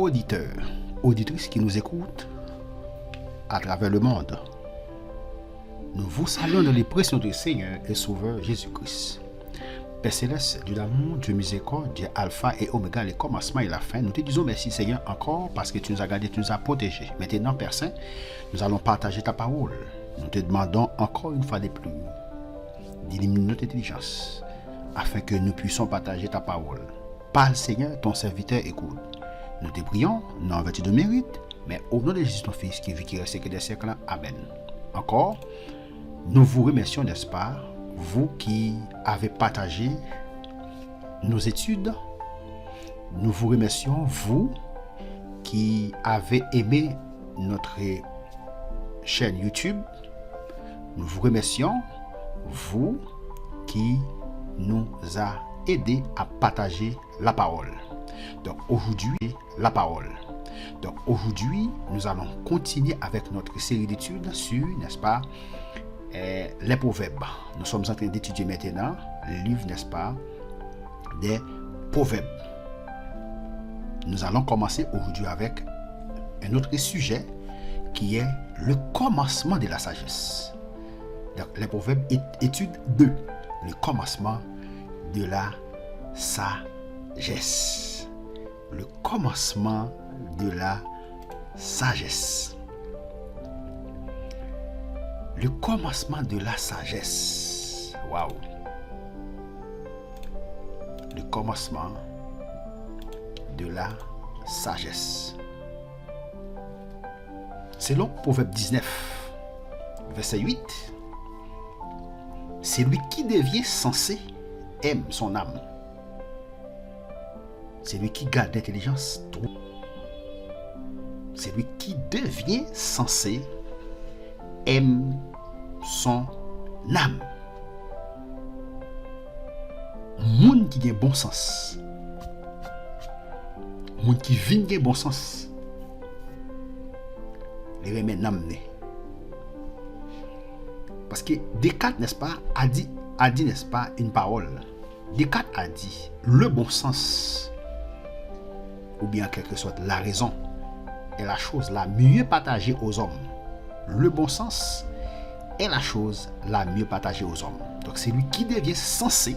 auditeurs, auditrices qui nous écoutent à travers le monde. Nous vous saluons dans les pressions du Seigneur et Sauveur Jésus-Christ. Père Céleste, Dieu d'amour, Dieu miséricorde, Dieu Alpha et Oméga, le commencement et la fin. Nous te disons merci Seigneur encore parce que tu nous as gardés, tu nous as protégés. Maintenant, Père Saint, nous allons partager ta parole. Nous te demandons encore une fois de plus d'illuminer notre intelligence afin que nous puissions partager ta parole. Parle Seigneur, ton serviteur écoute. Nous te prions, non en vertu de mérite, mais au nom de Jésus ton Fils qui vit, qui reste et qui est des siècles. Amen. Encore, nous vous remercions, n'est-ce pas, vous qui avez partagé nos études. Nous vous remercions, vous qui avez aimé notre chaîne YouTube. Nous vous remercions, vous qui nous a aidé à partager la parole. Donc aujourd'hui, la parole. Donc aujourd'hui, nous allons continuer avec notre série d'études sur, n'est-ce pas, les proverbes. Nous sommes en train d'étudier maintenant le livre, n'est-ce pas, des proverbes. Nous allons commencer aujourd'hui avec un autre sujet qui est le commencement de la sagesse. Donc, les proverbes étude 2, le commencement de la sagesse. Le commencement de la sagesse. Le commencement de la sagesse. Waouh. Le commencement de la sagesse. Selon Proverbe 19, verset 8, celui qui devient sensé aime son âme. Celui qui garde l'intelligence trouve. Celui qui devient sensé aime son âme. Moun qui a bon sens. Moun qui vient de bon sens. Les remet n'âme. Parce que Descartes, n'est-ce pas, a dit, n'est-ce pas, une parole. Descartes a dit, le bon sens, ou bien en quelque sorte la raison, est la chose la mieux partagée aux hommes. Le bon sens est la chose la mieux partagée aux hommes. Donc celui qui devient sensé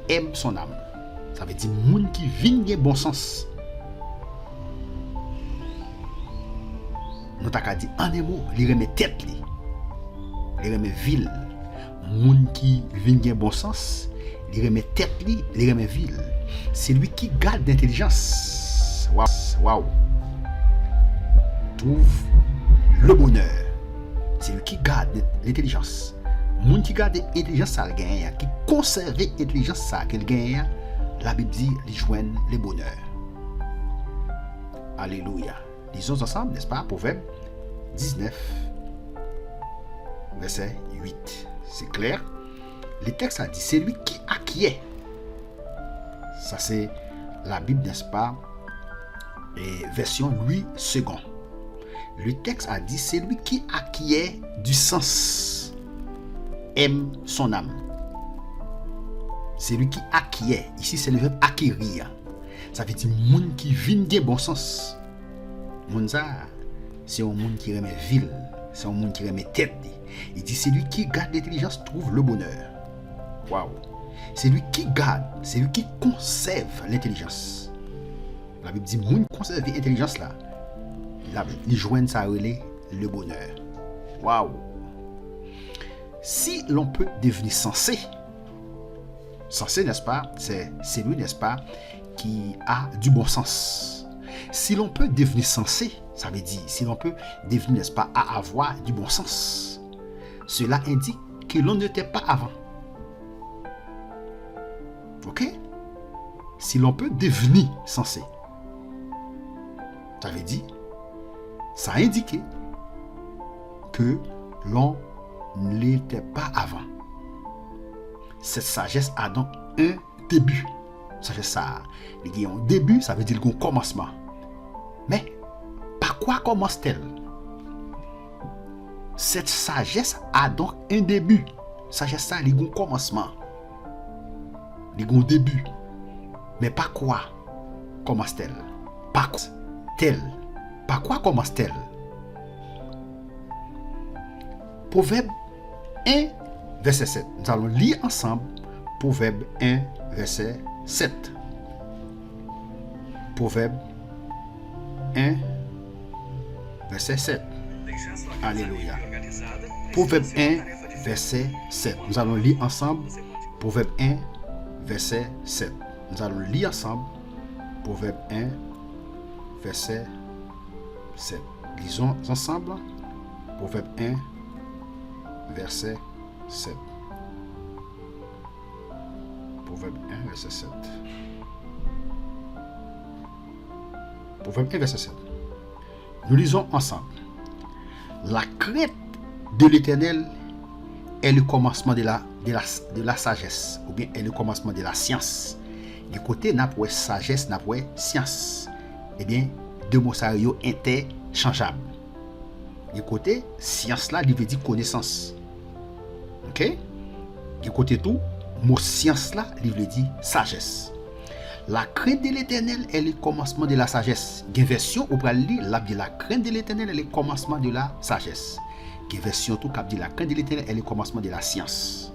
aime son âme. Ça veut dire moun qui vient de bon sens. Nous t'avons dit en des mots, il remet tête, il remet ville. Moun qui vient de bon sens, il remet tête, il remet ville. C'est lui qui garde l'intelligence. Waouh. Trouve le bonheur. C'est lui qui garde l'intelligence. Moun qui garde l'intelligence, ça gagne. Qui conserve l'intelligence, ça gagne. La Bible dit, il joignent le bonheur. Alléluia. Lisons ensemble, n'est-ce pas, Proverbe 19, verset 8. C'est clair. Le texte a dit, c'est lui qui acquiert. Ça c'est la Bible, n'est-ce pas, et version Louis II. Le texte a dit, c'est lui qui acquiert du sens, aime son âme. C'est lui qui acquiert. Ici, c'est le verbe acquérir. Ça veut dire moun qui vient de bon sens. Moun ça, c'est un monde qui remet ville, c'est un monde qui remet tête. Il dit, c'est lui qui garde l'intelligence trouve le bonheur. Waouh. C'est lui qui garde, c'est lui qui conserve l'intelligence. La Bible dit, moun conserve l'intelligence là. Les joignent ça relais le bonheur. Waouh. Si l'on peut devenir sensé, n'est-ce pas, c'est lui, n'est-ce pas, qui a du bon sens. Si l'on peut devenir sensé, ça veut dire, si l'on peut devenir, n'est-ce pas, à avoir du bon sens, cela indique que l'on n'était pas avant. Ok? Si l'on peut devenir sensé, ça veut dire, ça indique que l'on n'était pas avant. Cette sagesse a donc un début. Sagesse ça, il y a un début, ça veut dire un commencement. Mais par quoi commence-t-elle? Cette sagesse a donc un début. Sagesse ça, il y a un commencement. Il y a un début. Mais par quoi commence-t-elle? Par quoi? commence-t-elle? Par quoi commence-t-elle? Proverbe 1, verset 7. Nous allons lire ensemble Proverbe 1, verset 7. Proverbe 1, verset 7. Alléluia. Proverbe 1, verset 7. Nous allons lire ensemble Proverbe 1, verset 7. Nous allons lire ensemble Proverbe 1, verset 7. Lisons ensemble Proverbe 1, verset 7. Proverbe 1, verset 7. Proverbe 1, verset 7. Nous lisons ensemble. La crainte de l'Éternel est le commencement de la sagesse, ou bien est le commencement de la science. Du côté n'a pas sagesse, n'a pas science. Eh bien, deux mots ça sont interchangeables. Du côté science là, il veut dire connaissance. OK? Du côté tout, mot science là, il veut dire sagesse. La crainte de l'Éternel est le commencement de la sagesse. Une version où on lire la crainte de l'Éternel est le commencement de la sagesse. Une version tout cap dit la crainte de l'Éternel est le commencement de la science.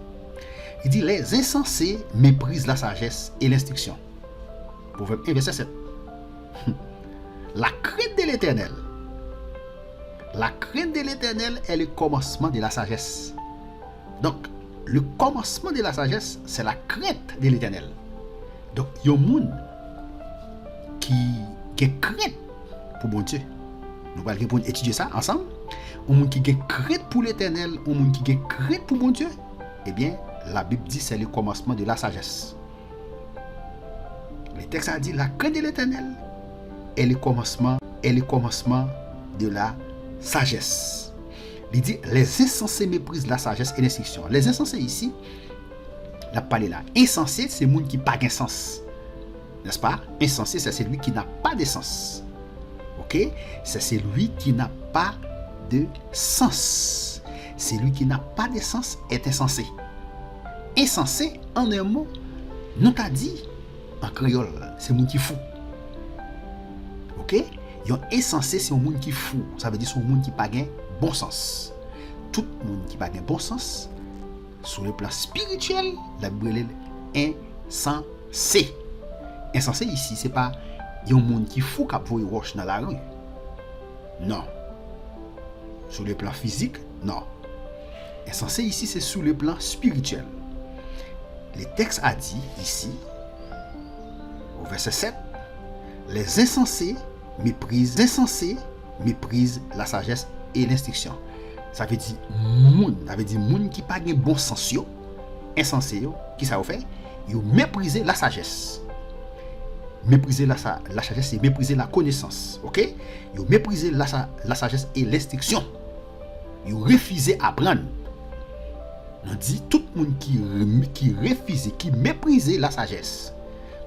Il dit les insensés méprisent la sagesse et l'instruction. Proverbe 1 verset 7. La crainte de l'Éternel. La crainte de l'Éternel est le commencement de la sagesse. Donc, le commencement de la sagesse, c'est la crainte de l'Éternel. Donc, il y a un monde qui craint pour mon Dieu. Nous allons étudier ça ensemble. Un monde qui craint pour l'Éternel, un monde qui craint pour mon Dieu. Eh bien, la Bible dit c'est le commencement de la sagesse. Le texte a dit la crainte de l'Éternel est le commencement de la sagesse. Il dit les insensés méprisent la sagesse et l'instruction. Les insensés ici, la parlé là. Insensé, c'est le monde qui n'a pas de sens. N'est-ce pas? Insensé, c'est celui qui n'a pas de sens. Ok? C'est celui qui n'a pas de sens. Celui qui n'a pas de sens est insensé. Insensé, en un mot, nous t'a dit en créole, c'est le monde qui fou. Ok? Yon insensé, c'est un monde qui fou. Ça veut dire c'est un monde qui n'a pas de bon sens. Tout le monde qui n'a pas de bon sens, sur le plan spirituel, la Bible est insensé. Insensé ici, c'est pas un monde qui fou qui voit roche dans la rue. Non. Sur le plan physique, non. Insensé ici, c'est sur le plan spirituel. Le texte a dit ici, au verset 7, les insensés méprisent la sagesse et l'instruction. Ça veut dire moun qui pas de bon sens yo, insensé yo, qui ça fait? Yo mépriser la sagesse. Mépriser la sagesse et mépriser la connaissance, OK? Yo mépriser la sagesse et l'instruction. Yo refuser apprendre. On dit tout le monde qui refuse, qui méprise la sagesse,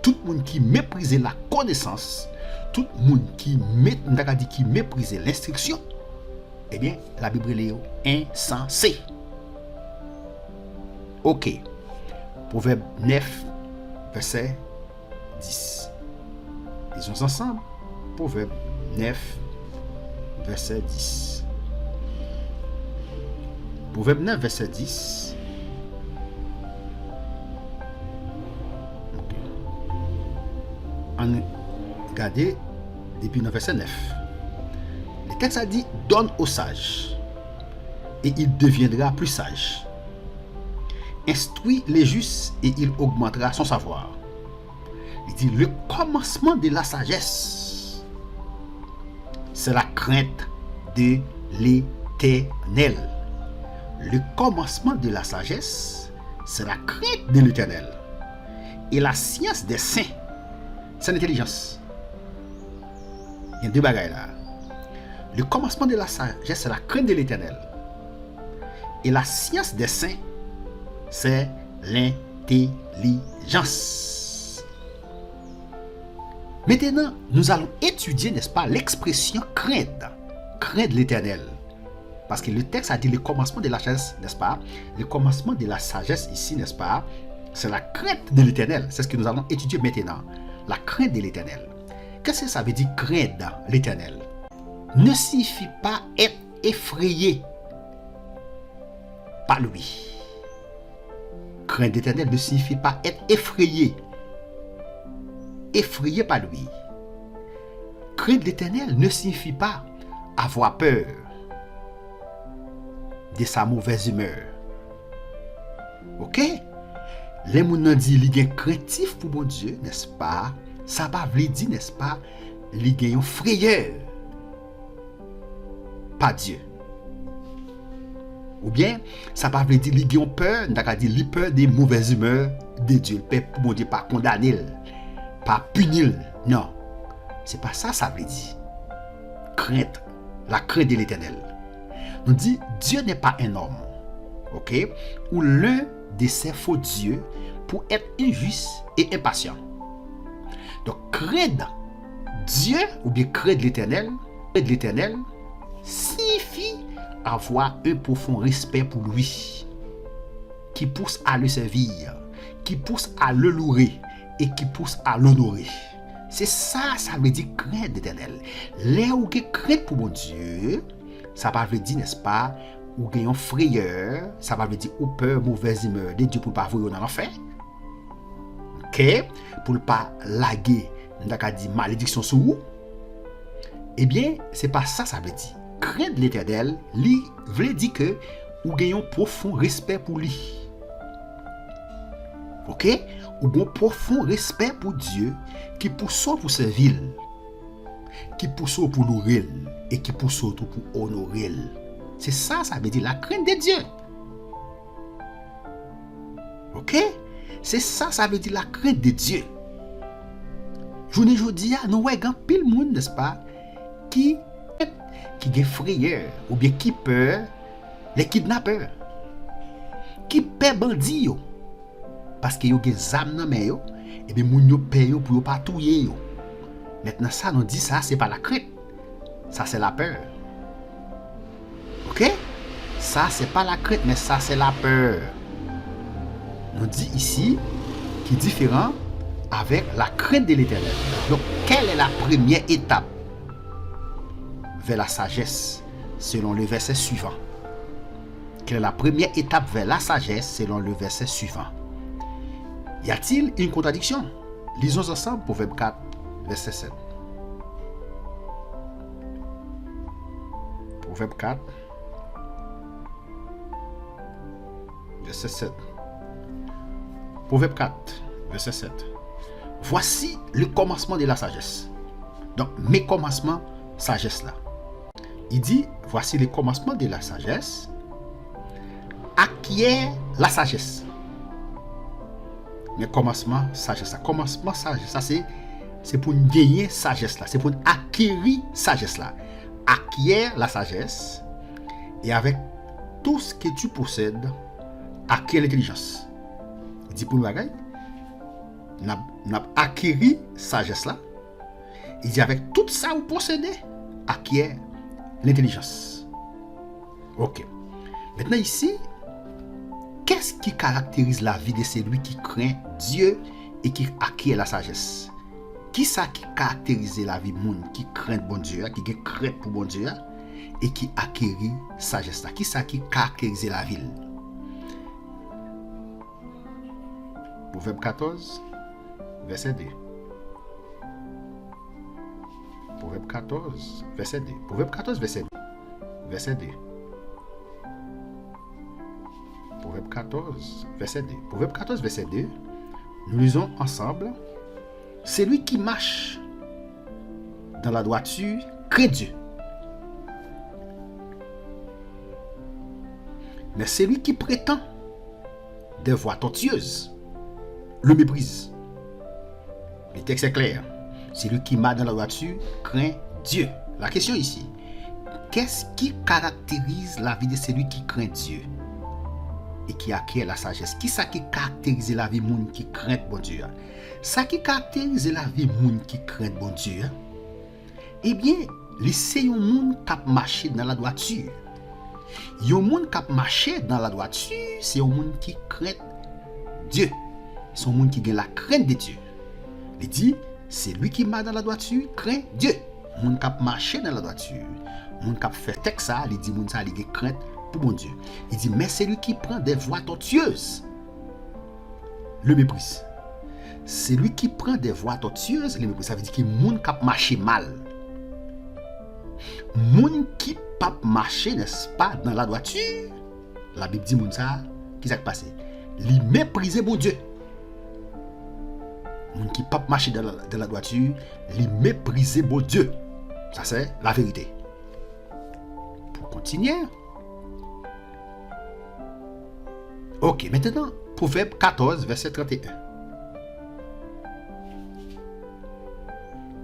tout le monde qui méprise la connaissance, tout le monde qui méprise l'instruction, eh bien, la Bible est insensé. Ok. Proverbe 9, verset 10. Lisons ensemble. Proverbe 9, verset 10. Proverbe 9, verset 10. Okay. On regarde depuis le verset 9. Le texte a dit donne au sage et il deviendra plus sage. Instruis les justes et il augmentera son savoir. Il dit le commencement de la sagesse, c'est la crainte de l'Éternel. Le commencement de la sagesse, c'est la crainte de l'Éternel. Et la science des saints, c'est l'intelligence. Il y a deux bagailles là. Le commencement de la sagesse, c'est la crainte de l'Éternel. Et la science des saints, c'est l'intelligence. Maintenant, nous allons étudier, n'est-ce pas, l'expression crainte. Crainte de l'Éternel. Parce que le texte a dit le commencement de la sagesse, n'est-ce pas? Le commencement de la sagesse ici, n'est-ce pas? C'est la crainte de l'Éternel. C'est ce que nous allons étudier maintenant. La crainte de l'Éternel. qu'est-ce que ça veut dire craindre l'Éternel? Ne signifie pas être effrayé par lui. Craindre l'Éternel ne signifie pas être effrayé par lui. Craindre l'Éternel ne signifie pas avoir peur de sa mauvaise humeur. Ok? Les gens disent qu'ils sont craintifs pour mon Dieu, n'est-ce pas? Ça va veut dire, n'est-ce pas? Ils ont frayeur. Pas Dieu. Ou bien, ça va veut dire qu'ils ont peur, d'accord, dit qu'ils peur des mauvaises humeurs de Dieu. Peur pour mon Dieu, pas condamner, pas punir. Non. C'est pas ça, ça veut dire. Crainte. La crainte de l'Éternel. Nous dit, Dieu n'est pas un homme. Ok? Ou l'un de ces faux dieux pour être injuste et impatient. Donc, craindre Dieu ou bien craindre l'Éternel signifie avoir un profond respect pour lui, qui pousse à le servir, qui pousse à le louer et qui pousse à l'honorer. C'est ça, ça veut dire craindre l'Éternel. Là où vous crainte pour mon Dieu, ça veut dire, n'est-ce pas, ou gagnons frayeur, ça veut dire ou peur, mauvaise humeur de Dieu pour ne pas vous dans l'enfer. Ok? Pour ne pas laguer, d'accord, dit malédiction sur vous. Eh bien, c'est pas ça, ça veut dire. Craindre l'Éternel, lui, veut dire que ou gagnons profond respect pour lui. Ok? Ou bon profond respect pour Dieu qui pousse pour servir, qui pousse pour louer et qui pousse pour honorer. C'est ça, ça veut dire la crainte de Dieu. Ok? C'est ça, ça veut dire la crainte de Dieu. Journée aujourd'hui, nous voyons pile monde, n'est-ce pas, qui est frayeur ou bien qui peur les kidnappeurs, qui paie bandits parce que yo gen zam nan men yo, et bien moun yo paye yo pour yo pas touyer yo. Maintenant ça nous dit ça c'est pas la crainte. Ça c'est la peur. OK? Ça c'est pas la crainte mais ça c'est la peur. Nous dit ici qui est différent avec la crainte de l'Éternel. Donc quelle est la première étape vers la sagesse selon le verset suivant? Quelle est la première étape vers la sagesse selon le verset suivant? Y a-t-il une contradiction? Lisons ensemble Proverbe 4, verset 7. Proverbe 4, verset 7. Proverbe 4, verset 7. Voici le commencement de la sagesse. Donc, mes commencements, sagesse là. Il dit, voici le commencement de la sagesse. Acquiert la sagesse. Mais commencement, sagesse là. Commencement, sagesse là, c'est pour gagner sagesse là. C'est pour acquérir sagesse là. Acquiert la sagesse. Et avec tout ce que tu possèdes, acquiert l'intelligence. Il dit pour nous, n'a acquéri sagesse là. Il dit avec tout ça vous possédez, acquiert l'intelligence. Ok. Maintenant ici, qu'est-ce qui caractérise la vie de celui qui craint Dieu et qui acquiert la sagesse? Qui ça qui caractérise la vie de monde qui craint bon Dieu, qui craint pour bon Dieu et qui acquérit sagesse là? Qui ça qui caractérise la vie? Proverbe 14, verset 2. Proverbe 14, verset 2. Proverbe 14, verset 2. Verset 2. Proverbe 14, verset 2. Proverbe 14, verset 2. Nous lisons ensemble. Celui qui marche dans la droiture craint Dieu. Mais celui qui prétend des voies tortueuses le méprise. Le texte est clair. Celui qui marche dans la droiture craint Dieu. La question ici, qu'est-ce qui caractérise la vie de celui qui craint Dieu et qui acquiert la sagesse? Qui ça qui caractérise la vie monde qui craint bon Dieu? Ça qui caractérise la vie monde qui craint bon Dieu, eh bien, c'est un monde qui marche dans la droiture. Un monde qui marche dans la droiture, c'est un monde qui craint Dieu. C'est un monde qui a la crainte de Dieu. Il dit, C'est lui qui marche dans la droiture, craint Dieu. Moun kap marcher dans la droiture, moun kap fait texte ça, il dit moun ça, il a crainte pour mon Dieu. Il dit, mais c'est lui qui prend des voies tortueuses, le méprise. C'est lui qui prend des voies tortueuses, le méprise. Ça veut dire que moun kap marcher mal. Moun qui pas marcher, n'est-ce pas, dans la droiture, la Bible dit moun ça, qui s'est passé? Li mépriser bon Dieu. Moun qui pas marcher dans la droiture, li mépriser bon Dieu. Ça c'est la vérité. Pour continuer. Ok, maintenant, Proverbe 14, verset 31.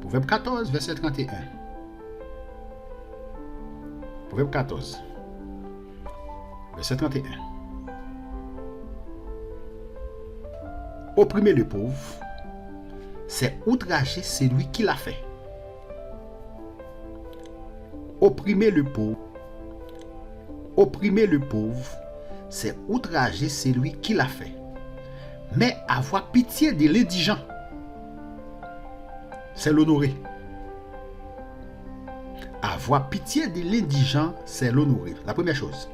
Proverbe 14, verset 31. Proverbe 14, verset 31. Opprimer le pauvre, c'est outrager celui qui l'a fait. Opprimer le pauvre, c'est outrager celui qui l'a fait. Mais avoir pitié de l'indigent, c'est l'honorer. Avoir pitié de l'indigent, c'est l'honorer. La première chose.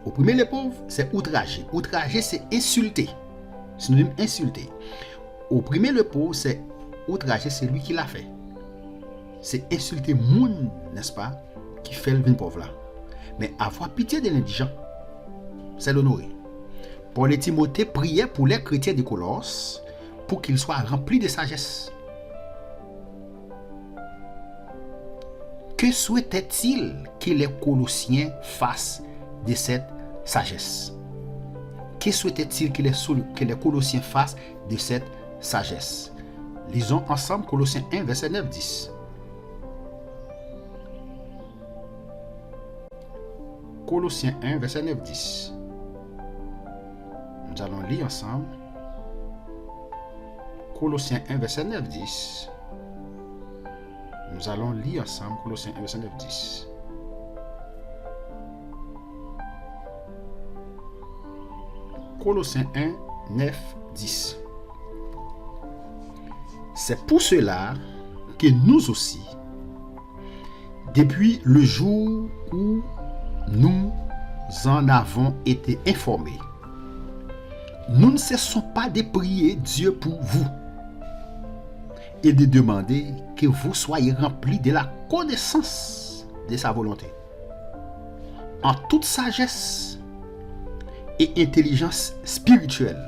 Opprimer les pauvres, c'est outrager. Outrager, c'est insulter. Synonyme insulter. Opprimer le pauvre, c'est outrager celui qui l'a fait. C'est insulter moun, n'est-ce pas, qui fait le vin pauvre là. Mais avoir pitié de l'indigent, c'est l'honorer. Paul et Timothée priaient pour les chrétiens de Colosse pour qu'ils soient remplis de sagesse. Que souhaitait-il que les Colossiens fassent de cette sagesse? Que souhaitait-il que les Colossiens fassent de cette sagesse? Lisons ensemble Colossiens 1, verset 9-10. Colossiens 1, verset 9-10. Nous allons lire ensemble. Colossiens 1, verset 9-10. Nous allons lire ensemble Colossiens 1, verset 9-10. Colossiens 1, 9, 10. C'est pour cela que nous aussi, depuis le jour où nous en avons été informés, nous ne cessons pas de prier Dieu pour vous et de demander que vous soyez remplis de la connaissance de sa volonté, en toute sagesse et intelligence spirituelle.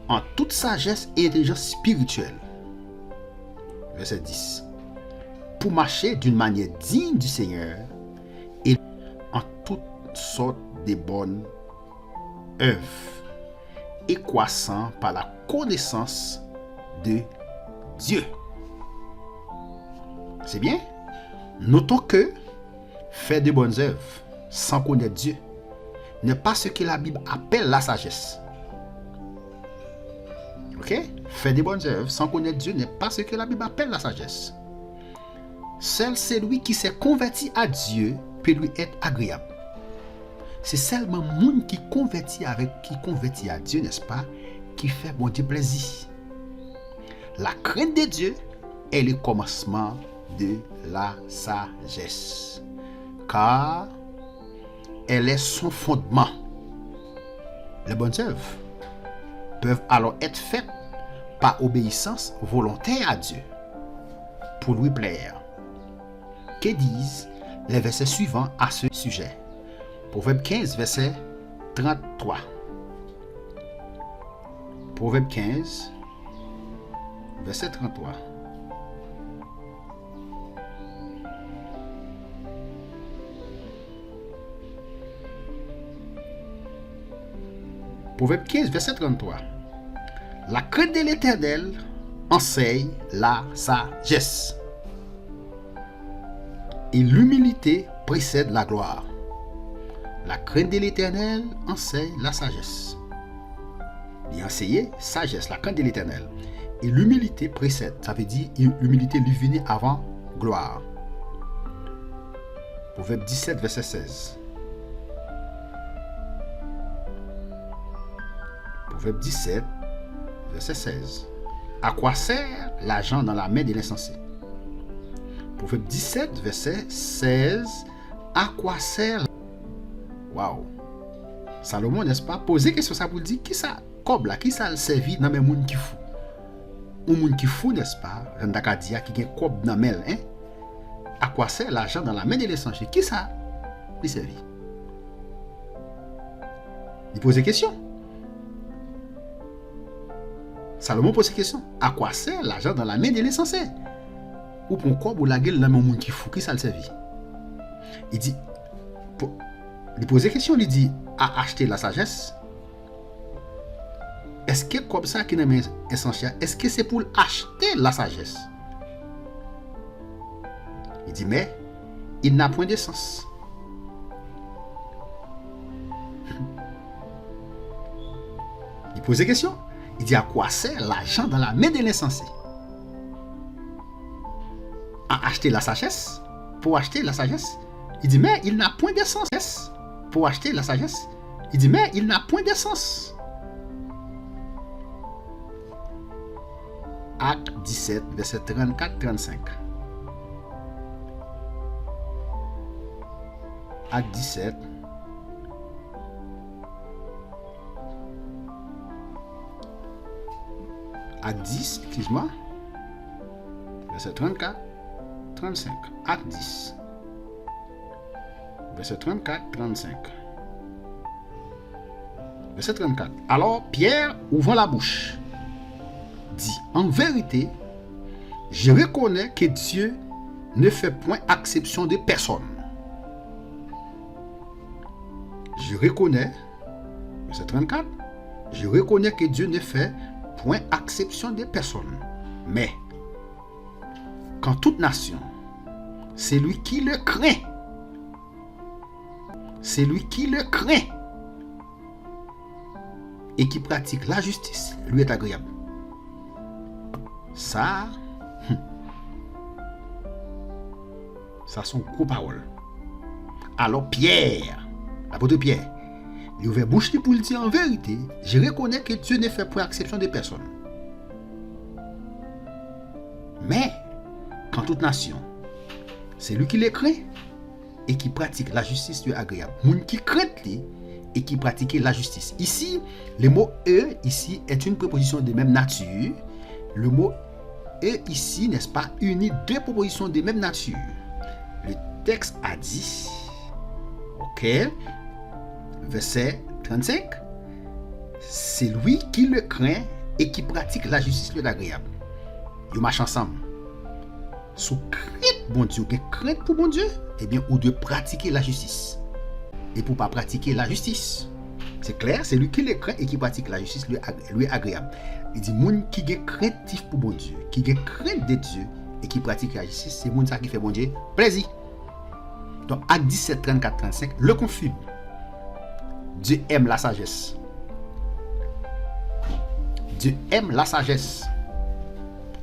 En toute sagesse et intelligence spirituelle. Verset 10. Pour marcher d'une manière digne du Seigneur et en toutes sortes de bonnes œuvres et croissant par la connaissance de Dieu. C'est bien? Notons que faire de bonnes œuvres sans connaître Dieu n'est pas ce que la Bible appelle la sagesse. Ok? Faire des bonnes œuvres sans connaître Dieu n'est pas ce que la Bible appelle la sagesse. Seul celui qui s'est converti à Dieu peut lui être agréable. C'est seulement monde qui convertit à Dieu, n'est-ce pas, qui fait bon Dieu plaisir. La crainte de Dieu est le commencement de la sagesse, car elle est son fondement. Les bonnes œuvres peuvent alors être faites par obéissance volontaire à Dieu, pour lui plaire. Que disent les versets suivants à ce sujet? Proverbe 15, verset 33. Proverbe 15, verset 33. Proverbe 15, verset 33. La crainte de l'Éternel enseigne la sagesse, et l'humilité précède la gloire. La crainte de l'Éternel enseigne la sagesse. Il enseigne sagesse, la crainte de l'Éternel. Et l'humilité précède, ça veut dire l'humilité lui vient avant gloire. Proverbe 17, verset 16. Proverbe 17, verset 16. À quoi sert l'argent dans la main de l'insensé. Proverbe 17, verset 16. À quoi sert? Waouh! Salomon, n'est-ce pas, poser question ça pour dire qui ça, comme là, qui ça le servi dans mes moun qui fou? Un moun qui fou, n'est-ce pas, Randakadia qui gagne cob dans mel, hein? À quoi sert l'argent dans la main de l'insensé? Qui ça lui servi? Il pose des questions. Salomon pose des questions. À quoi sert l'argent dans la main de l'insensé? Ou pour quoi vous la gueule dans mon monde qui fou? Qui ça le servi? Il dit, il pose des questions, il dit, à acheter la sagesse. Est-ce que comme ça qui est essentiel, est-ce que c'est pour acheter la sagesse? Il dit, mais il n'a point de sens. Il pose des questions. Il dit, à quoi sert l'argent dans la main de l'insensé? À acheter la sagesse? Pour acheter la sagesse? Il dit, mais il n'a point de sens. Pour acheter la sagesse? Il dit, mais il n'a point de sens. Acte 17, verset 34-35. Acte 17. Acte 10, excuse-moi. Verset 34, 35. Acte 10. Verset 34, 35. Verset 34. Alors Pierre, ouvrant la bouche, dit, en vérité, je reconnais que Dieu ne fait point exception de personne. Je reconnais, verset 34, je reconnais que Dieu ne fait point exception de personne. Mais, quand toute nation, c'est lui qui le craint, c'est lui qui le craint et qui pratique la justice, lui est agréable. Ça sont gros paroles. Alors Pierre, l'apôtre Pierre, il ouvert bouche pour le dire en vérité, je reconnais que Dieu ne fait point exception de personne. Mais, quand toute nation, c'est lui qui les craint et qui pratique la justice, lui est agréable. Moun qui craint lui et qui pratique la justice. Ici, le mot e ici est une préposition de même nature. Le mot e ici, n'est-ce pas, unit deux propositions de même nature. Le texte a dit, ok, verset 35, c'est lui qui le craint et qui pratique la justice, lui est agréable. Ils marchent ensemble. Sous crainte, bon Dieu, crainte pour bon Dieu, eh bien, ou de pratiquer la justice. Et pour ne pas pratiquer la justice, c'est clair, c'est lui qui le craint et qui pratique la justice, lui est agréable. Il dit, moun qui est craintif pour bon Dieu, qui est crainte de Dieu et qui pratique la justice, c'est moun ça qui fait bon Dieu plaisir. Donc, acte 17, 34, 35, le confirme. Dieu aime la sagesse. Dieu aime la sagesse.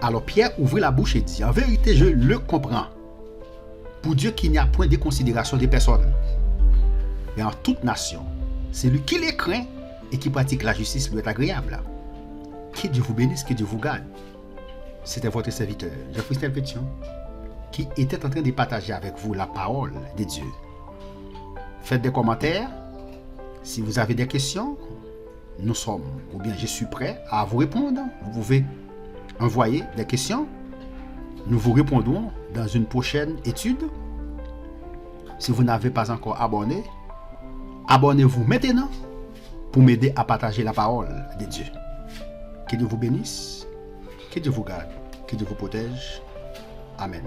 Alors Pierre ouvrit la bouche et dit, en vérité, je le comprends. Pour Dieu qu'il n'y a point de considération des personnes. Et en toute nation, c'est lui qui les craint et qui pratique la justice, lui est agréable. Que Dieu vous bénisse, que Dieu vous garde. C'était votre serviteur, Jean-Christelle Pétion, qui était en train de partager avec vous la parole de Dieu. Faites des commentaires. Si vous avez des questions, nous sommes, ou bien je suis prêt à vous répondre. Vous pouvez envoyer des questions. Nous vous répondrons dans une prochaine étude. Si vous n'avez pas encore abonné, abonnez-vous maintenant pour m'aider à partager la parole de Dieu. Que Dieu vous bénisse, que Dieu vous garde, que Dieu vous protège. Amen.